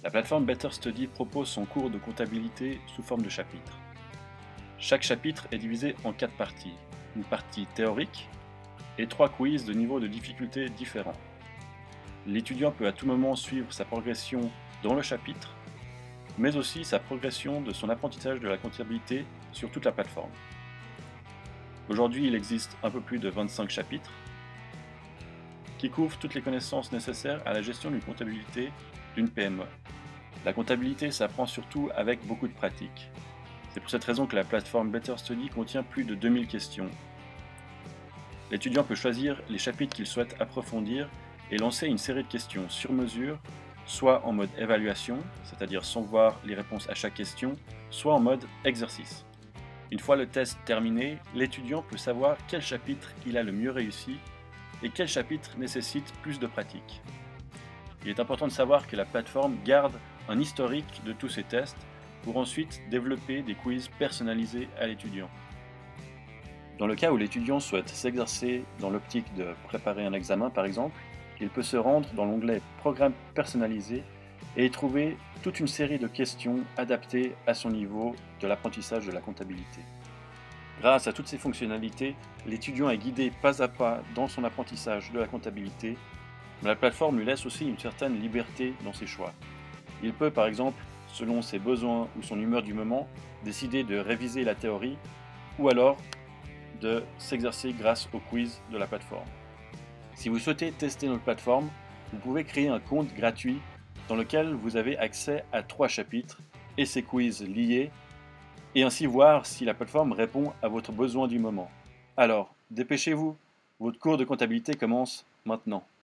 La plateforme Better Study propose son cours de comptabilité sous forme de chapitres. Chaque chapitre est divisé en 4 parties. Une partie théorique et 3 quiz de niveaux de difficulté différents. L'étudiant peut à tout moment suivre sa progression dans le chapitre, mais aussi sa progression de son apprentissage de la comptabilité sur toute la plateforme. Aujourd'hui, il existe un peu plus de 25 chapitres qui couvrent toutes les connaissances nécessaires à la gestion d'une comptabilité d'une PME. La comptabilité s'apprend surtout avec beaucoup de pratique. C'est pour cette raison que la plateforme Better Study contient plus de 2000 questions. L'étudiant peut choisir les chapitres qu'il souhaite approfondir et lancer une série de questions sur mesure, soit en mode évaluation, c'est-à-dire sans voir les réponses à chaque question, soit en mode exercice. Une fois le test terminé, l'étudiant peut savoir quel chapitre il a le mieux réussi et quel chapitre nécessite plus de pratique. Il est important de savoir que la plateforme garde un historique de tous ces tests pour ensuite développer des quiz personnalisés à l'étudiant. Dans le cas où l'étudiant souhaite s'exercer dans l'optique de préparer un examen par exemple, il peut se rendre dans l'onglet Programme personnalisé et y trouver toute une série de questions adaptées à son niveau de l'apprentissage de la comptabilité. Grâce à toutes ces fonctionnalités, l'étudiant est guidé pas à pas dans son apprentissage de la comptabilité, mais la plateforme lui laisse aussi une certaine liberté dans ses choix. Il peut par exemple, selon ses besoins ou son humeur du moment, décider de réviser la théorie ou alors de s'exercer grâce au quiz de la plateforme. Si vous souhaitez tester notre plateforme, vous pouvez créer un compte gratuit dans lequel vous avez accès à 3 chapitres et ses quiz liés et ainsi voir si la plateforme répond à votre besoin du moment. Alors, dépêchez-vous, votre cours de comptabilité commence maintenant.